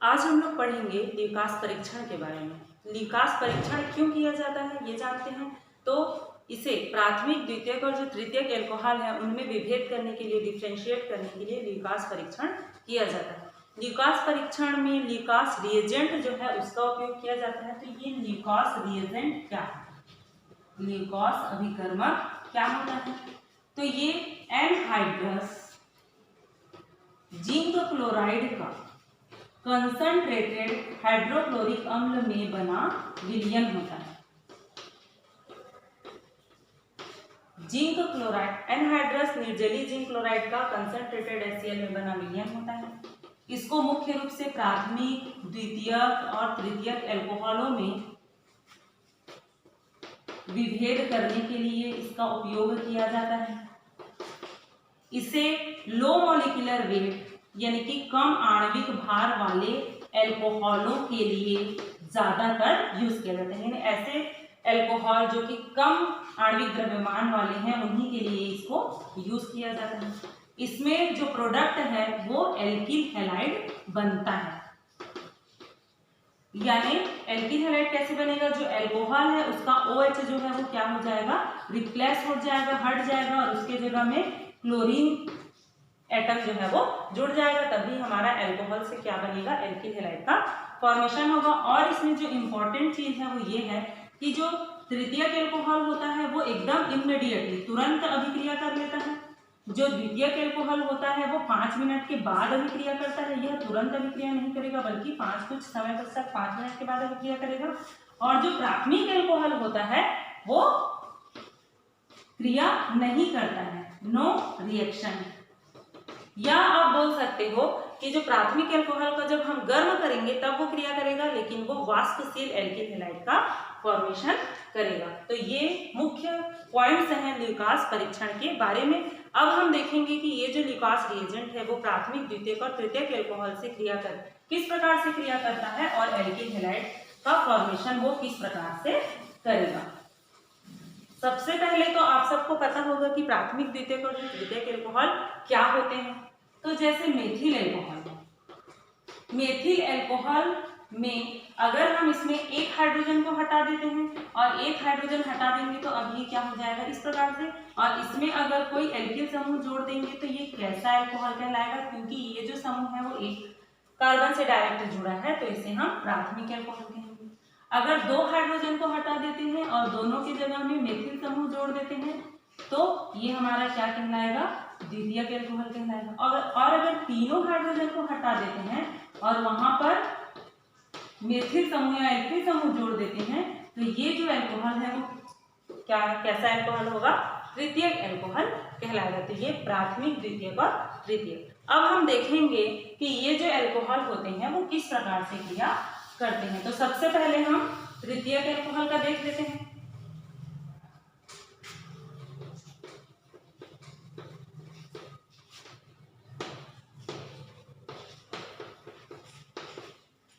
आज हम लोग पढ़ेंगे ल्यूकास परीक्षण के बारे में। ल्यूकास परीक्षण क्यों किया जाता है ये जानते हैं। तो इसे प्राथमिक, द्वितीयक और जो तृतीयक एल्कोहल है उनमें विभेद करने के लिए, डिफ्रेंशिएट करने के लिए ल्यूकास परीक्षण किया जाता है। ल्यूकास परीक्षण में ल्यूकास रिएजेंट जो है उसका उपयोग किया जाता है। तो ये ल्यूकास रिएजेंट क्या है? ल्यूकास अभिकर्मक क्या होता है? तो ये एनहाइड्रस जिंक क्लोराइड का कंसंट्रेटेड हाइड्रोक्लोरिक अम्ल में बना विलयन होता है। जिंक क्लोराइड, एनहाइड्रस निर्जलीय जिंक क्लोराइड का कंसंट्रेटेड HCl में बना विलयन होता है। इसको मुख्य रूप से प्राथमिक, द्वितीयक और तृतीयक एल्कोहलों में विभेद करने के लिए इसका उपयोग किया जाता है। इसे लो मॉलिक्यूलर वेट यानी कि कम आणविक भार वाले एल्कोहलों के लिए ज्यादातर यूज किया जाता है। यानी ऐसे एल्कोहल जो कि कम आणविक द्रव्यमान वाले हैं उन्हीं के लिए इसको यूज किया जाता है। इसमें जो प्रोडक्ट है वो एल्किल हैलाइड बनता है। यानी एल्किल हैलाइड कैसे बनेगा? जो एल्कोहल है उसका OH जो है वो क्या हो जाएगा? रिप्लेस हो जाएगा, हट जाएगा और उसके जगह में क्लोरीन एटम जो है वो जुड़ जाएगा। तभी हमारा एल्कोहल से क्या बनेगा? एल्किल हैलाइड का फॉर्मेशन होगा। और इसमें जो इम्पोर्टेंट चीज है वो ये है कि जो तृतीयक एल्कोहल होता है वो एकदम इमीडिएटली, तुरंत अभिक्रिया कर लेता है। जो द्वितीयक एल्कोहल होता है वो 5 मिनट के बाद अभिक्रिया करता है। यह तुरंत अभिक्रिया नहीं करेगा बल्कि कुछ समय पश्चात 5 मिनट के बाद अभिक्रिया करेगा। और जो प्राथमिक एल्कोहल होता है वो क्रिया नहीं करता है, नो रिएक्शन। या आप बोल सकते हो कि जो प्राथमिक एल्कोहल का जब हम गर्म करेंगे तब वो क्रिया करेगा, लेकिन वो वाष्पशील एल्किल हैलाइड का फॉर्मेशन करेगा। तो ये मुख्य पॉइंट्स हैं ल्यूकास परीक्षण के बारे में। अब हम देखेंगे कि ये जो ल्यूकास रिएजेंट है वो प्राथमिक, द्वितीयक और तृतीयक एल्कोहल से किस प्रकार से क्रिया करता है और एल्किल हैलाइड का फॉर्मेशन वो किस प्रकार से करेगा। सबसे पहले तो आप सबको पता होगा कि प्राथमिक, द्वितीयक और तृतीयक एल्कोहल क्या होते हैं। तो जैसे मेथिल एल्कोहल, मेथिल एल्कोहल में अगर हम इसमें एक हाइड्रोजन को हटा देते हैं और एक हाइड्रोजन हटा देंगे तो अब ये क्या हो जाएगा? इस प्रकार से। और इसमें अगर कोई एल्किल समूह जोड़ देंगे तो ये कैसा एल्कोहल कहलाएगा? क्योंकि ये जो समूह है वो एक कार्बन से डायरेक्ट जुड़ा है तो इसे हम प्राथमिक एल्कोहल कहेंगे। अगर 2 हाइड्रोजन को हटा देते हैं और दोनों की जगह में मेथिल समूह जोड़ देते हैं तो ये हमारा क्या कहलाएगा? द्वितीयक एल्कोहल कहलाएगा। और अगर तीनों हाइड्रोजन को हटा देते हैं और वहां पर मेथिल समूह या एल्किल समूह जोड़ देते हैं तो ये जो एल्कोहल है वो कैसा एल्कोहल होगा? तृतीयक एल्कोहल कहलाएगा। तो ये प्राथमिक, द्वितीयक और तृतीयक। अब हम देखेंगे कि ये जो एल्कोहल होते हैं वो किस प्रकार से क्रिया करते हैं। तो सबसे पहले हम तृतीयक एल्कोहल का देख लेते हैं।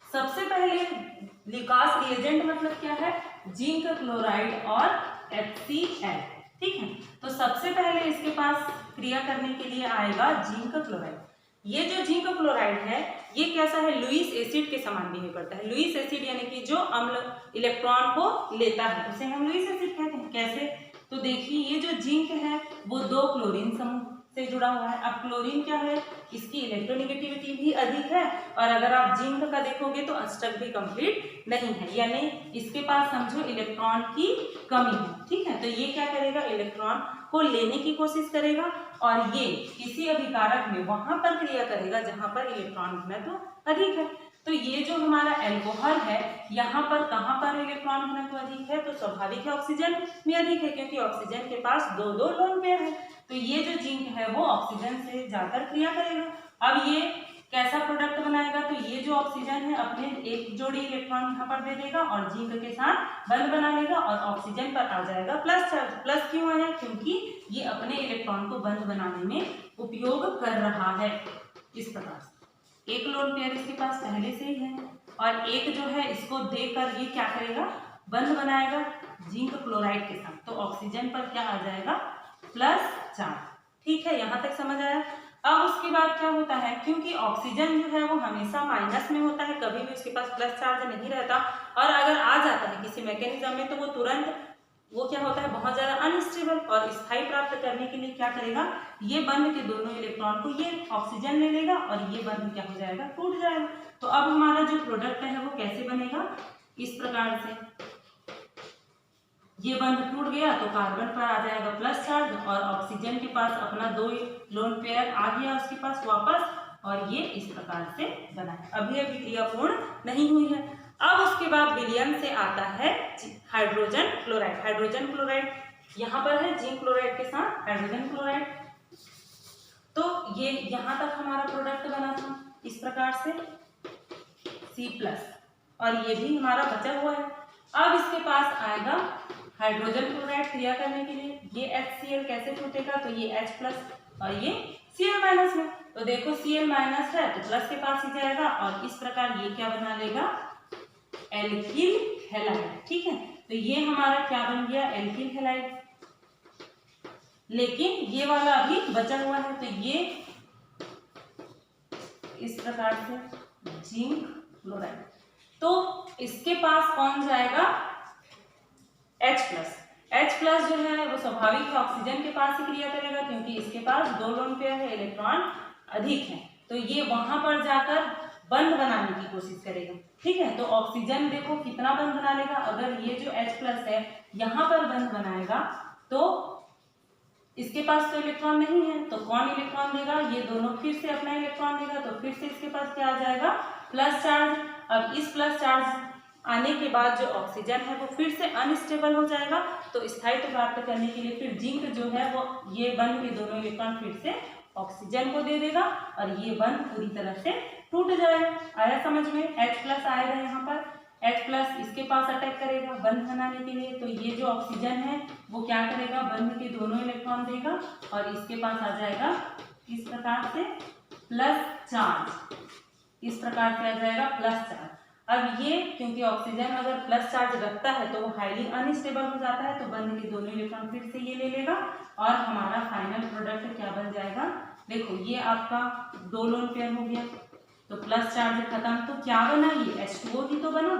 सबसे पहले ल्यूकास रिएजेंट मतलब क्या है? जिंक क्लोराइड और HCl। ठीक है, तो सबसे पहले इसके पास क्रिया करने के लिए आएगा जिंक क्लोराइड। ये जो जिंक क्लोराइड है ये कैसा है? लुईस एसिड के समान बिहेव करता है। लुईस एसिड यानी कि जो अम्ल इलेक्ट्रॉन को लेता है उसे हम लुईस एसिड कहते हैं। कैसे? तो देखिए ये जो जिंक है वो 2 क्लोरीन समूह से जुड़ा हुआ है। अब क्लोरीन क्या है? इसकी इलेक्ट्रोनेगेटिविटी भी अधिक है और अगर आप जिंक का देखोगे तो अष्टक भी कंप्लीट नहीं है, यानी इसके पास समझो इलेक्ट्रॉन की कमी है। ठीक है, तो ये क्या करेगा? इलेक्ट्रॉन को लेने की कोशिश करेगा और ये किसी अभिकारक में वहां पर क्रिया करेगा जहां पर इलेक्ट्रॉन घनत्व अधिक है। तो ये जो हमारा एल्कोहल है यहाँ पर कहाँ पर इलेक्ट्रॉन घनत्व अधिक है? तो स्वाभाविक है ऑक्सीजन में अधिक है, क्योंकि ऑक्सीजन के पास 2 लोन पेयर है। तो ये जो जिंक है वो ऑक्सीजन से जाकर क्रिया करेगा। अब ये कैसा प्रोडक्ट बनाएगा? तो ये जो ऑक्सीजन है अपने एक जोड़ी इलेक्ट्रॉन यहाँ पर दे देगा और जिंक के साथ बंध बना लेगा और ऑक्सीजन पर आ जाएगा प्लस चार्ज। प्लस क्यों आया? क्योंकि ये अपने इलेक्ट्रॉन को बंध बनाने में उपयोग कर रहा है। इस प्रकार से एक लोन पेयर इसके पास पहले से ही है और एक जो है इसको देकर ये क्या करेगा? बंध बनाएगा जिंक क्लोराइड के साथ। तो ऑक्सीजन पर क्या आ जाएगा? Plus charge. ठीक है, यहाँ तक समझ आया। अब उसके बाद बाद क्या होता है, क्योंकि ऑक्सीजन जो है वो हमेशा माइनस में होता है, कभी भी उसके पास प्लस चार्ज नहीं रहता, और अगर आ जाता है किसी मैकेनिज्म में तो वो तुरंत वो क्या होता है, बहुत ज्यादा अनस्टेबल, और स्थायी प्राप्त करने के लिए क्या करेगा, ये बंध के दोनों इलेक्ट्रॉन को ये ऑक्सीजन ले लेगा और ये बंध क्या हो जाएगा, टूट जाएगा। तो अब हमारा जो प्रोडक्ट है वो कैसे बनेगा, इस प्रकार से, ये बंध टूट गया तो कार्बन पर आ जाएगा प्लस चार्ज, और ऑक्सीजन के पास अपना 2 लोन पेयर आ गया उसके पास वापस, और ये इस प्रकार से बना है। अभी क्रिया पूर्ण नहीं हुई है। अब उसके बाद विलयन से आता है हाइड्रोजन क्लोराइड। हाइड्रोजन क्लोराइड यहाँ पर है जिंक क्लोराइड के साथ हाइड्रोजन क्लोराइड। तो ये यहाँ तक हमारा प्रोडक्ट बना था इस प्रकार से C+, और ये भी हमारा बचा हुआ है। अब इसके पास आएगा हाइड्रोजन क्लोराइड क्रिया करने के लिए, ये HCl कैसे टूटेगा, तो ये H+ और ये Cl- है, तो देखो Cl- है तो प्लस के पास ही जाएगा, और इस प्रकार ये क्या बना लेगा, एल्किल हैलाइड। ठीक है, तो ये हमारा क्या बन गया, एल्किल हैलाइड। लेकिन ये वाला अभी बचा हुआ है, तो ये इस प्रकार से जिंक क्लोराइड, तो इसके पास कौन जाएगा, H+ जो है वो स्वाभाविक ऑक्सीजन के पास ही क्रिया करेगा, क्योंकि इसके पास 2 लोन पेयर है, इलेक्ट्रॉन अधिक है, तो ये वहां पर जाकर बंध बनाने की कोशिश करेगा। ठीक है, तो ऑक्सीजन देखो कितना बंध बना लेगा, अगर ये जो H+ है यहाँ पर बंध बनाएगा तो इसके पास तो इलेक्ट्रॉन नहीं है, तो कौन इलेक्ट्रॉन देगा, ये दोनों फिर से अपना इलेक्ट्रॉन देगा, तो फिर से इसके पास क्या आ जाएगा, प्लस चार्ज। अब इस प्लस चार्ज आने के बाद जो ऑक्सीजन है वो फिर से अनस्टेबल हो जाएगा, तो स्थायित्व प्राप्त करने के लिए फिर जिंक जो है वो ये बंध के दोनों इलेक्ट्रॉन फिर से ऑक्सीजन को दे देगा, और ये बंध पूरी तरह से टूट जाएगा। आया समझ में, H+ आएगा यहाँ पर, H+ इसके पास अटैक करेगा बंध बनाने के लिए, तो ये जो ऑक्सीजन है वो क्या करेगा, बंध के दोनों इलेक्ट्रॉन देगा, और इसके पास आ जाएगा इस प्रकार से प्लस चार्ज, इस प्रकार से आ जाएगा प्लस चार्ज। अब ये क्योंकि ऑक्सीजन अगर प्लस चार्ज रखता है तो वो हाईली अनस्टेबल हो जाता है, तो बंध के दोनों इलेक्ट्रॉन फिर से ये ले लेगा, और हमारा फाइनल प्रोडक्ट क्या बन जाएगा, देखो ये आपका 2 लोन पेयर हो गया, तो प्लस चार्ज खत्म, तो क्या बना, ये H2O ही तो बना,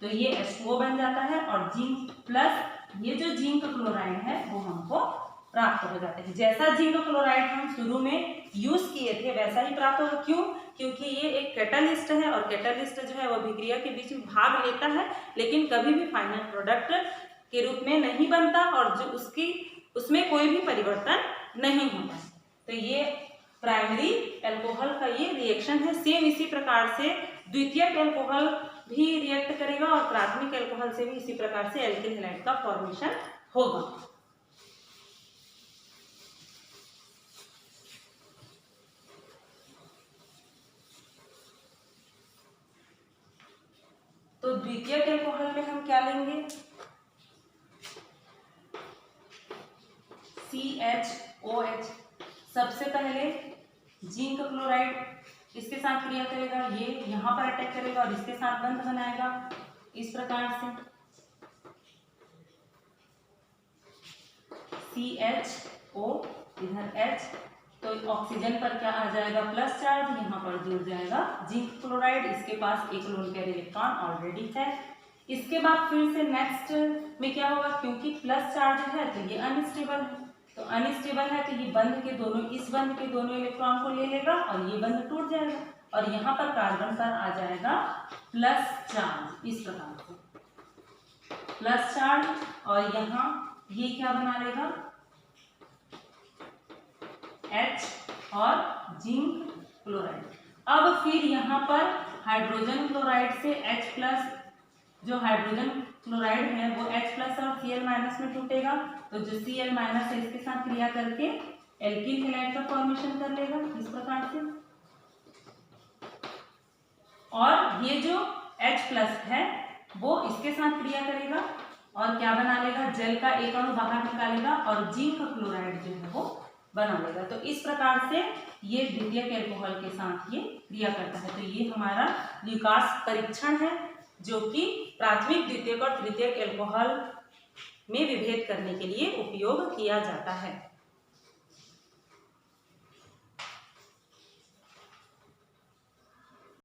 तो ये H2O बन जाता है, और जिंक प्लस ये जो जिंक क्लोराइड है वो हमको प्राप्त हो जाते हैं। जैसा जिंक क्लोराइड हम शुरू में यूज किए थे वैसा ही प्राप्त होगा। क्यों, क्योंकि ये एक कैटलिस्ट है, और कैटलिस्ट जो है वो अभिक्रिया के बीच में भाग लेता है, लेकिन कभी भी फाइनल प्रोडक्ट के रूप में नहीं बनता, और जो उसमें कोई भी परिवर्तन नहीं होता। तो ये प्राइमरी अल्कोहल का ये रिएक्शन है। सेम इसी प्रकार से द्वितीयक अल्कोहल भी रिएक्ट करेगा, और प्राथमिक अल्कोहल से भी इसी प्रकार से एल्किल हैलाइड का फॉर्मेशन होगा। तो द्वितीयक अल्कोहल में हम क्या लेंगे, CHOH। सबसे पहले जिंक क्लोराइड इसके साथ क्रिया करेगा, ये यहाँ पर अटैक करेगा और इसके साथ बंध बनाएगा इस प्रकार से CHO, इधर H, तो ऑक्सीजन पर क्या आ जाएगा, प्लस चार्ज, यहाँ पर जुड़ जाएगा जिंक क्लोराइड, इसके पास 1 लोन पेयर इलेक्ट्रॉन ऑलरेडी है। इसके बाद फिर से नेक्स्ट में क्या होगा, क्योंकि प्लस चार्ज है तो ये अनस्टेबल है, तो अनस्टेबल है तो ये बंध के दोनों, इस बंध के दोनों इलेक्ट्रॉन को ले लेगा और ये बंध टूट जाएगा, और यहाँ पर कार्बन पर आ जाएगा प्लस चार्ज, इस प्रकार से प्लस चार्ज, और यहाँ ये क्या बना लेगा, H और जिंक क्लोराइड। अब फिर यहाँ पर हाइड्रोजन क्लोराइड से H+, जो हाइड्रोजन क्लोराइड है वो H+ और Cl- में टूटेगा, तो जो Cl- है इसके साथ क्रिया करके एल्किल हैलाइड का फॉर्मेशन कर लेगा इस प्रकार से, और ये जो H+ है वो इसके साथ क्रिया करेगा और क्या बना लेगा, जल का एक अणु बाहर निकालेगा और जिंक क्लोराइड जो है वो बना लेगा। तो इस प्रकार से ये द्वितीयक अल्कोहल के साथ ये क्रिया करता है। तो ये हमारा ल्यूकास परीक्षण है जो कि प्राथमिक, द्वितीयक और तृतीयक अल्कोहल में विभेद करने के लिए उपयोग किया जाता है।